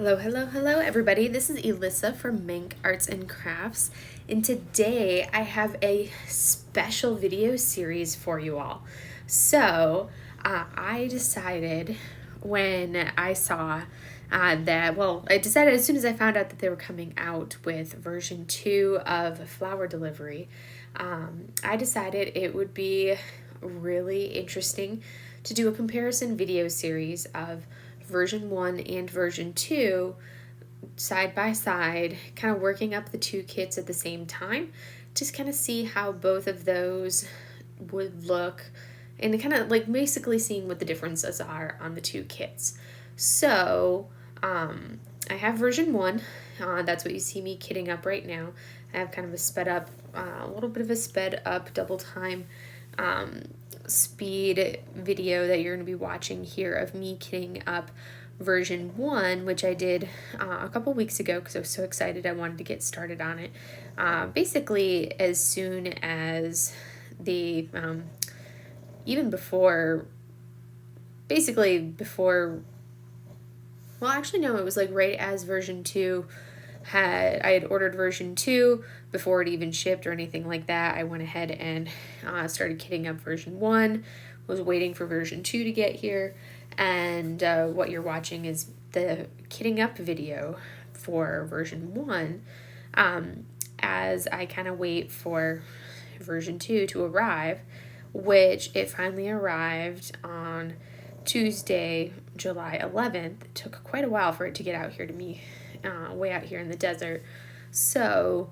Hello, hello, hello, everybody. This is Elissa from Mank Arts and Crafts, and today I have a special video series for you all. I decided when I saw I decided as soon as I found out that they were coming out with version 2 of Flower Delivery, I decided it would be really interesting to do a comparison video series of version 1 and version 2 side by side, kind of working up the two kits at the same time, just kind of see how both of those would look and kind of like basically seeing what the differences are on the two kits. I have version 1. That's what you see me kitting up right now. I have kind of a sped up, a little bit of a sped up double time speed video that you're going to be watching here of me kitting up version 1, which I did a couple weeks ago because I was so excited I wanted to get started on it. Basically, as soon as the, even before, basically before, well, actually, no, it was like right as version 2 I had ordered version 2 before it even shipped or anything like that. I went ahead and started kitting up version 1, was waiting for version 2 to get here, and what you're watching is the kitting up video for version 1 as I kind of wait for version 2 to arrive, which it finally arrived on Tuesday, July 11th. It took quite a while for it to get out here to me, way out here in the desert. So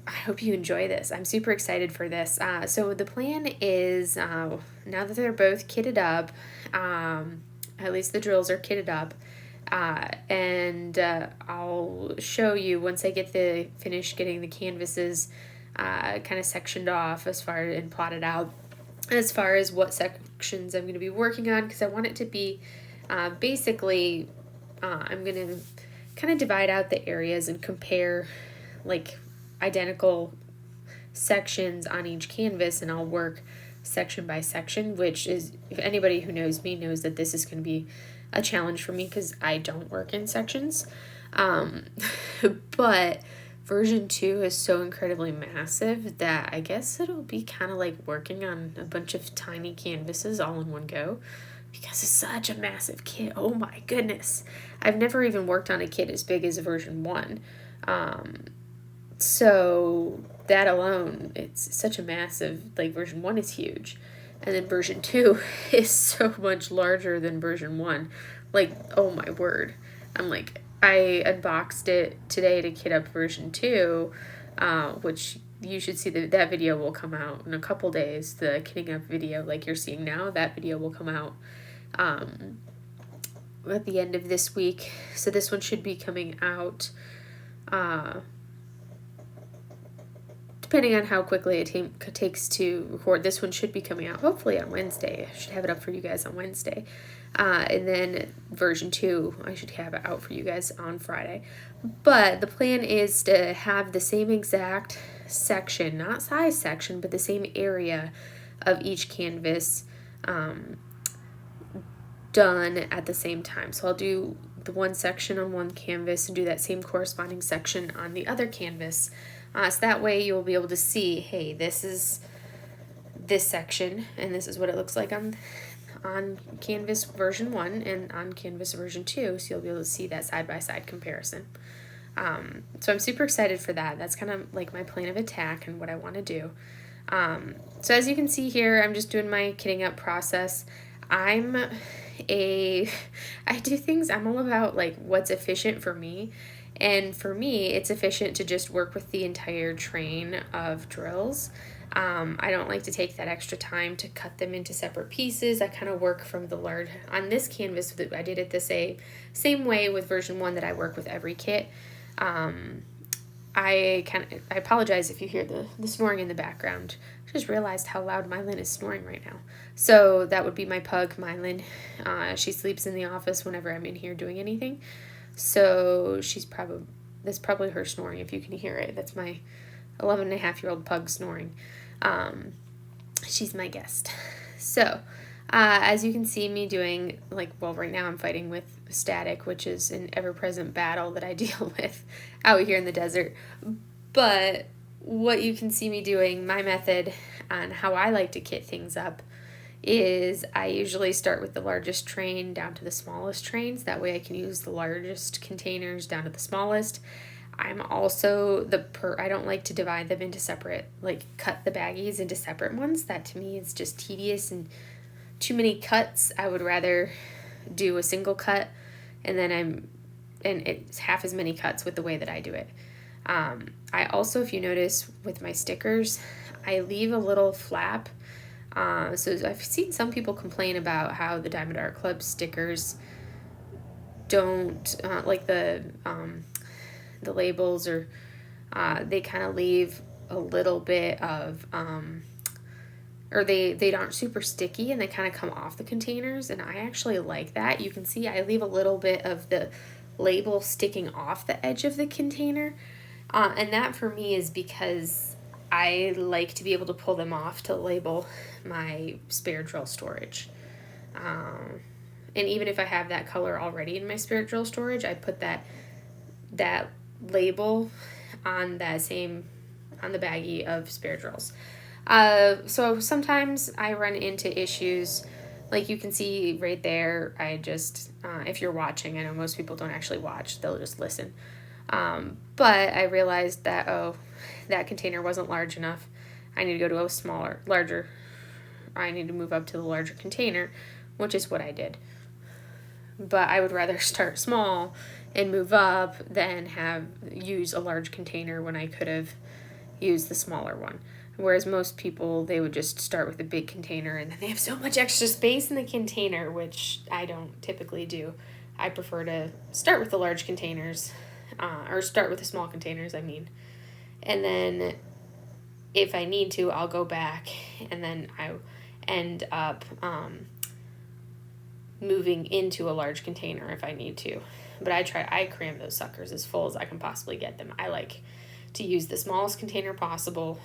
I hope you enjoy this. I'm super excited for this. So the plan is, now that they're both kitted up, at least the drills are kitted up, and I'll show you once I get finished getting the canvases kind of sectioned off and plotted out as far as what sections I'm going to be working on, because I want it to be basically, I'm going to kind of divide out the areas and compare like identical sections on each canvas, and I'll work section by section, which is, if anybody who knows me knows that this is going to be a challenge for me because I don't work in sections. But version 2 is so incredibly massive that I guess it'll be kind of like working on a bunch of tiny canvases all in one go, because it's such a massive kit. Oh my goodness. I've never even worked on a kit as big as version 1. So that alone, it's such a massive, like version 1 is huge. And then version 2 is so much larger than version 1. Like, oh my word. I unboxed it today to kit up version 2, which you should see that video will come out in a couple days. The kitting up video, like you're seeing now, that video will come out at the end of this week. So this one should be coming out, depending on how quickly it takes to record. This one should be coming out hopefully on Wednesday. I should have it up for you guys on Wednesday. And then version 2, I should have it out for you guys on Friday. But the plan is to have the same exact section, not size section, but the same area of each canvas done at the same time. So I'll do the one section on one canvas and do that same corresponding section on the other canvas. So that way you'll be able to see, hey, this is this section, and this is what it looks like on canvas version 1 and on canvas version 2, so you'll be able to see that side-by-side comparison. So I'm super excited for that. That's kind of like my plan of attack and what I want to do. So as you can see here, I'm just doing my kitting up process. I do things, I'm all about like what's efficient for me. And for me, it's efficient to just work with the entire train of drills. I don't like to take that extra time to cut them into separate pieces. I kind of work from the large, on this canvas, I did it the same way with version 1 that I work with every kit. I apologize if you hear the snoring in the background. I just realized how loud Mylin is snoring right now. So that would be my pug, Mylin. She sleeps in the office whenever I'm in here doing anything. So that's probably her snoring if you can hear it. That's my 11-and-a-half-year-old pug snoring. She's my guest. So, as you can see me doing, right now I'm fighting with static, which is an ever-present battle that I deal with out here in the desert. But what you can see me doing, my method on how I like to kit things up, is I usually start with the largest train down to the smallest trains. That way I can use the largest containers down to the smallest. I'm also I don't like to divide them into separate, like cut the baggies into separate ones. That to me is just tedious and too many cuts. I would rather do a single cut, and it's half as many cuts with the way that I do it. I also, if you notice with my stickers, I leave a little flap. So I've seen some people complain about how the Diamond Art Club stickers don't, like the labels, or they kind of leave a little bit of, or they aren't super sticky and they kind of come off the containers, and I actually like that. You can see I leave a little bit of the label sticking off the edge of the container, and that for me is because I like to be able to pull them off to label my spare drill storage. And even if I have that color already in my spare drill storage, I put that label on the baggie of spare drills. So sometimes I run into issues, like you can see right there. I just, if you're watching, I know most people don't actually watch, they'll just listen. But I realized that, that container wasn't large enough. I need to go to I need to move up to the larger container, which is what I did. But I would rather start small and move up than use a large container when I could have used the smaller one. Whereas most people, they would just start with a big container and then they have so much extra space in the container, which I don't typically do. I prefer to start with the large containers, or start with the small containers, I mean. And then if I need to, I'll go back, and then I end up moving into a large container if I need to. But I cram those suckers as full as I can possibly get them. I like to use the smallest container possible,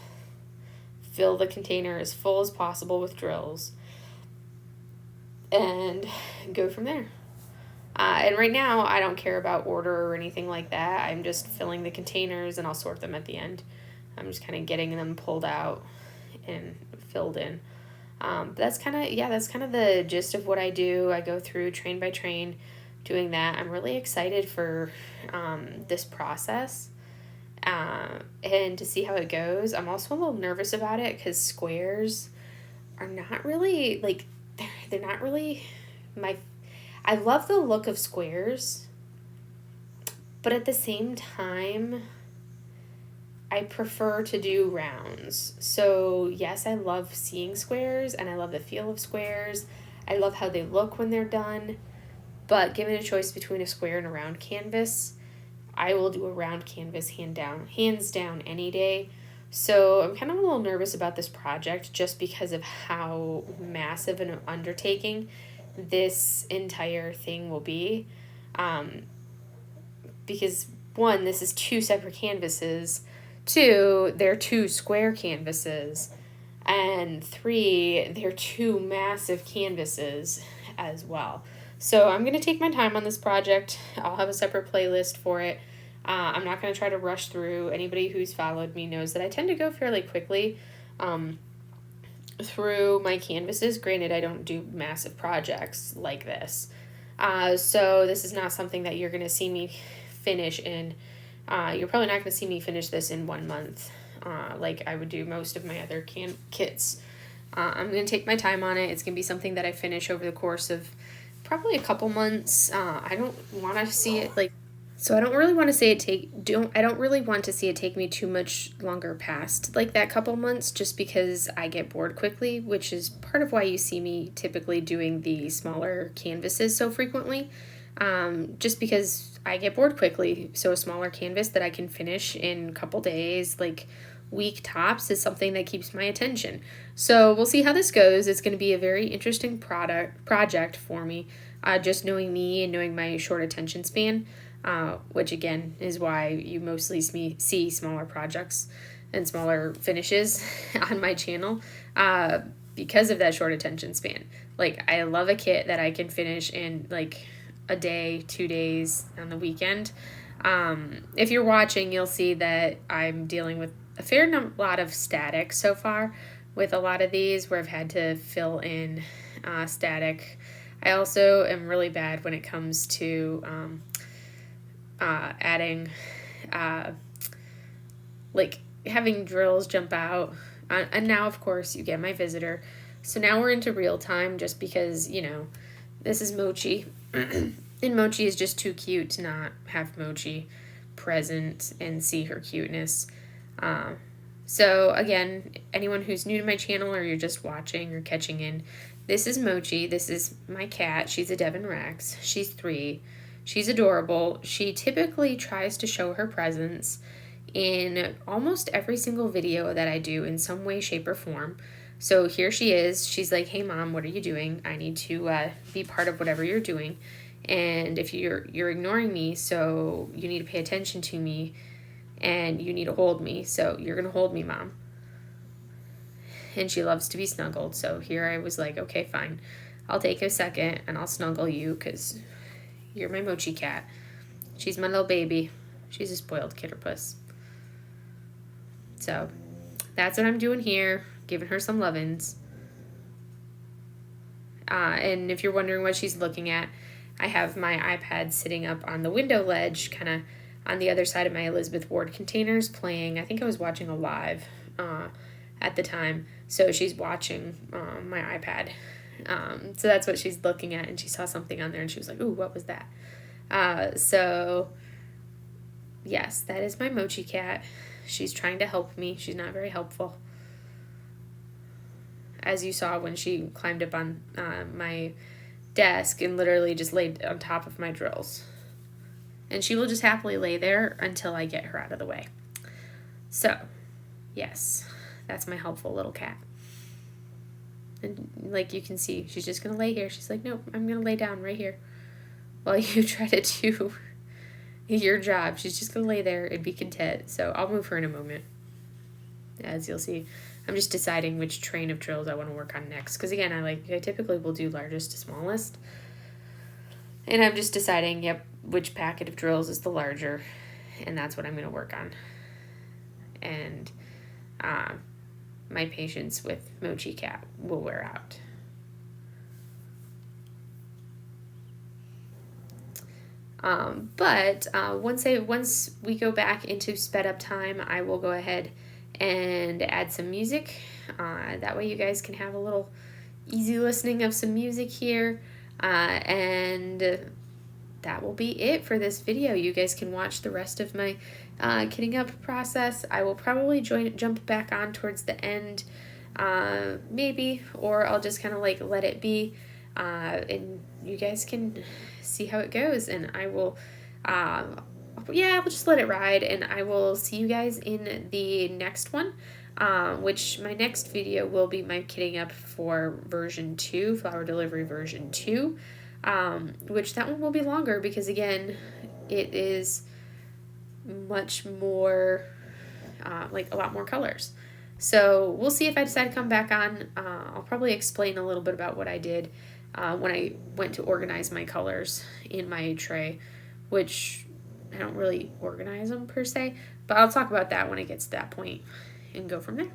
fill the container as full as possible with drills, and go from there. And right now, I don't care about order or anything like that. I'm just filling the containers, and I'll sort them at the end. I'm just kind of getting them pulled out and filled in. That's kind of the gist of what I do. I go through train by train doing that. I'm really excited for this process and to see how it goes. I'm also a little nervous about it because squares are not really, like, they're not really I love the look of squares, but at the same time, I prefer to do rounds. So yes, I love seeing squares and I love the feel of squares. I love how they look when they're done. But given a choice between a square and a round canvas, I will do a round canvas hands down any day. So I'm kind of a little nervous about this project just because of how massive an undertaking this entire thing will be. Because one, this is 2 separate canvases. 2, they're 2 square canvases. And 3, they're 2 massive canvases as well. So I'm going to take my time on this project. I'll have a separate playlist for it. I'm not going to try to rush through. Anybody who's followed me knows that I tend to go fairly quickly through my canvases. Granted, I don't do massive projects like this. So this is not something that you're going to see me finish in. You're probably not going to see me finish this in 1 month like I would do most of my other kits. I'm going to take my time on it. It's going to be something that I finish over the course of probably a couple months. I don't want to see it I don't really want to see it take me too much longer past like that couple months, just because I get bored quickly, which is part of why you see me typically doing the smaller canvases so frequently. Just because I get bored quickly. So a smaller canvas that I can finish in a couple days, like week tops, is something that keeps my attention. So we'll see how this goes. It's going to be a very interesting project for me, just knowing me and knowing my short attention span, which again is why you mostly see smaller projects and smaller finishes on my channel, because of that short attention span. Like, I love a kit that I can finish in like a day, 2 days on the weekend. If you're watching, you'll see that I'm dealing with a fair lot of static so far with a lot of these where I've had to fill in static. I also am really bad when it comes to adding, like having drills jump out. And now, of course, you get my visitor. So now we're into real time just because, you know, this is Mochi. And Mochi is just too cute to not have Mochi present and see her cuteness. So again, anyone who's new to my channel or you're just watching or catching in, this is Mochi. This is my cat. She's a Devon Rex. She's 3. She's adorable. She typically tries to show her presence in almost every single video that I do in some way, shape, or form. So here she is. She's like, hey mom, what are you doing? I need to be part of whatever you're doing. And if you're ignoring me, so you need to pay attention to me and you need to hold me. So you're going to hold me, mom. And she loves to be snuggled. So here I was like, okay, fine. I'll take a second and I'll snuggle you because you're my Mochi cat. She's my little baby. She's a spoiled kitterpuss. So that's what I'm doing here, giving her some lovin's. And if you're wondering what she's looking at, I have my iPad sitting up on the window ledge, kind of on the other side of my Elizabeth Ward containers playing. I think I was watching a live at the time. So she's watching my iPad. So that's what she's looking at. And she saw something on there and she was like, ooh, what was that? So yes, that is my Mochi cat. She's trying to help me. She's not very helpful. As you saw when she climbed up on my desk and literally just laid on top of my drills. And she will just happily lay there until I get her out of the way. So, yes, that's my helpful little cat. And like you can see, she's just going to lay here. She's like, nope, I'm going to lay down right here while you try to do your job. She's just going to lay there and be content. So I'll move her in a moment. As you'll see, I'm just deciding which train of drills I want to work on next. Because again, I typically will do largest to smallest. And I'm just deciding, yep, which packet of drills is the larger. And that's what I'm going to work on. And my patience with Mochi Cat will wear out. But once we go back into sped up time, I will go ahead and add some music. That way you guys can have a little easy listening of some music here. And that will be it for this video. You guys can watch the rest of my kitting up process. I will probably jump back on towards the end, maybe, or I'll just kind of like let it be. And you guys can see how it goes, and I will I'll just let it ride, and I will see you guys in the next one, which my next video will be my kitting up for version 2, flower delivery version 2, which that one will be longer because again it is much more like a lot more colors. So we'll see if I decide to come back on. I'll probably explain a little bit about what I did when I went to organize my colors in my tray, which I don't really organize them per se, but I'll talk about that when it gets to that point and go from there.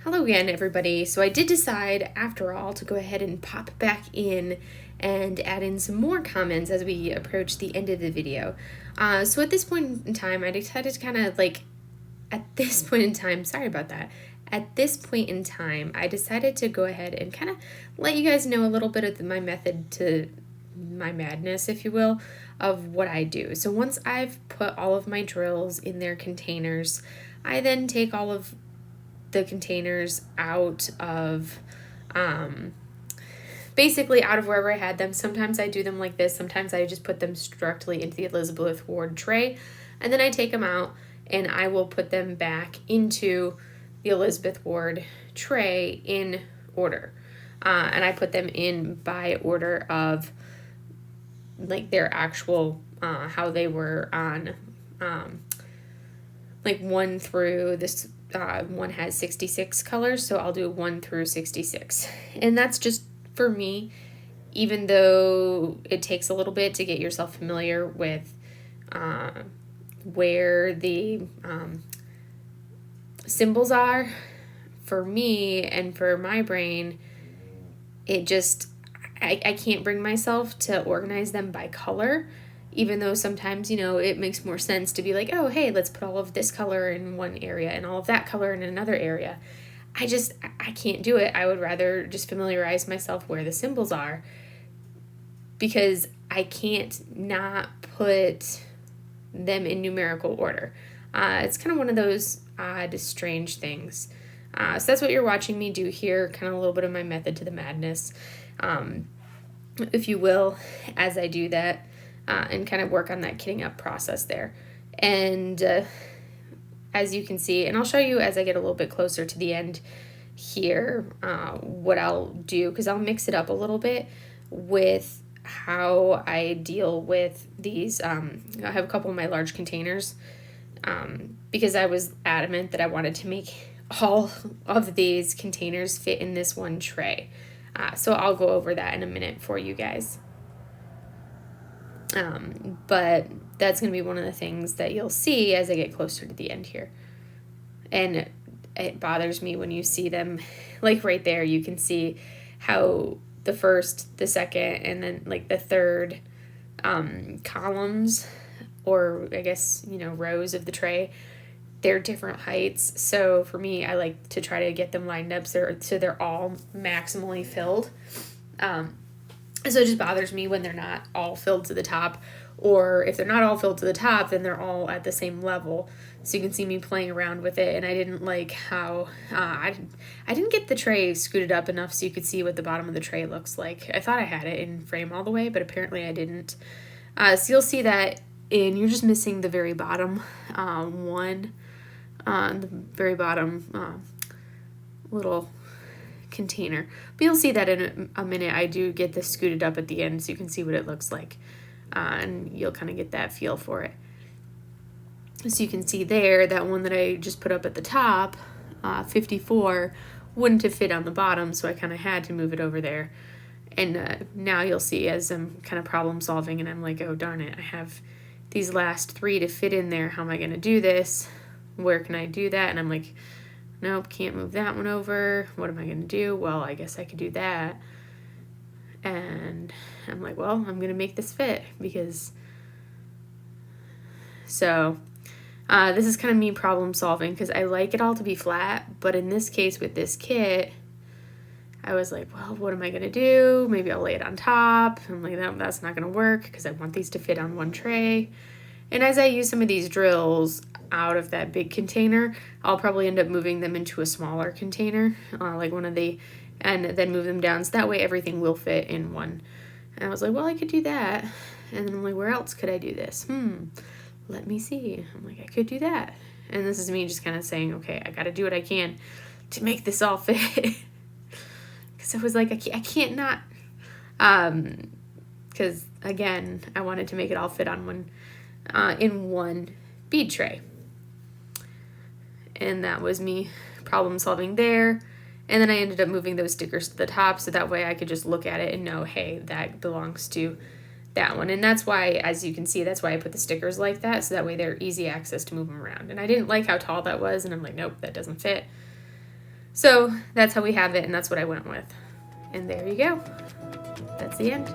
Hello again, everybody. So I did decide, after all, to go ahead and pop back in and add in some more comments as we approach the end of the video. So at this point in time, I decided to kind of at this point in time, sorry about that. At this point in time, I decided to go ahead and kind of let you guys know a little bit of my method to my madness, if you will, of what I do. So once I've put all of my drills in their containers, I then take all of the containers out of basically out of wherever I had them. Sometimes I do them like this, sometimes I just put them directly into the Elizabeth Ward tray, and then I take them out and I will put them back into the Elizabeth Ward tray in order, and I put them in by order of their actual how they were on 1 through this. One has 66 colors, so I'll do 1 through 66. And that's just for me, even though it takes a little bit to get yourself familiar with where the symbols are. For me and for my brain, it just, I can't bring myself to organize them by color. Even though sometimes, it makes more sense to be like, oh, hey, let's put all of this color in one area and all of that color in another area. I can't do it. I would rather just familiarize myself where the symbols are, because I can't not put them in numerical order. It's kind of one of those odd, strange things. So that's what you're watching me do here, kind of a little bit of my method to the madness, if you will, as I do that. And kind of work on that kitting up process there. And as you can see, and I'll show you as I get a little bit closer to the end here, what I'll do, because I'll mix it up a little bit with how I deal with these. I have a couple of my large containers, because I was adamant that I wanted to make all of these containers fit in this one tray. So I'll go over that in a minute for you guys. But that's going to be one of the things that you'll see as I get closer to the end here. And it bothers me when you see them, right there, you can see how the first, the second, and then the third columns, or I guess, rows of the tray, they're different heights. So for me, I like to try to get them lined up so they're all maximally filled. So it just bothers me when they're not all filled to the top, or if they're not all filled to the top, then they're all at the same level. So you can see me playing around with it, and I didn't like how, I didn't get the tray scooted up enough so you could see what the bottom of the tray looks like. I thought I had it in frame all the way, but apparently I didn't. So you'll see that, and you're just missing the very bottom one, the very bottom little container, but you'll see that in a minute. I do get this scooted up at the end so you can see what it looks like, and you'll kind of get that feel for it. So you can see there, that one that I just put up at the top, 54, wouldn't have fit on the bottom, so I kind of had to move it over there. And now you'll see as I'm kind of problem solving, and I'm like, oh darn it, I have these last 3 to fit in there. How am I going to do this? Where can I do that? And I'm like, nope, can't move that one over. What am I going to do? Well, I guess I could do that. And I'm like, well, I'm going to make this fit, because... So, this is kind of me problem solving, because I like it all to be flat, but in this case with this kit, I was like, well, what am I going to do? Maybe I'll lay it on top. I'm like, no, that's not going to work, because I want these to fit on one tray. And as I use some of these drills out of that big container, I'll probably end up moving them into a smaller container, and then move them down, so that way everything will fit in one. And I was like, well, I could do that. And then I'm like, where else could I do this? Let me see. I'm like, I could do that. And this is me just kind of saying, okay, I got to do what I can to make this all fit. Because I was like, I can't not. Because, again, I wanted to make it all fit on one, in one bead tray. And that was me problem solving there. And then I ended up moving those stickers to the top, so that way I could just look at it and know, hey, that belongs to that one. And that's why, as you can see, that's why I put the stickers like that, so that way they're easy access to move them around. And I didn't like how tall that was, and I'm like, nope, that doesn't fit. So that's how we have it, and that's what I went with. And there you go. That's the end.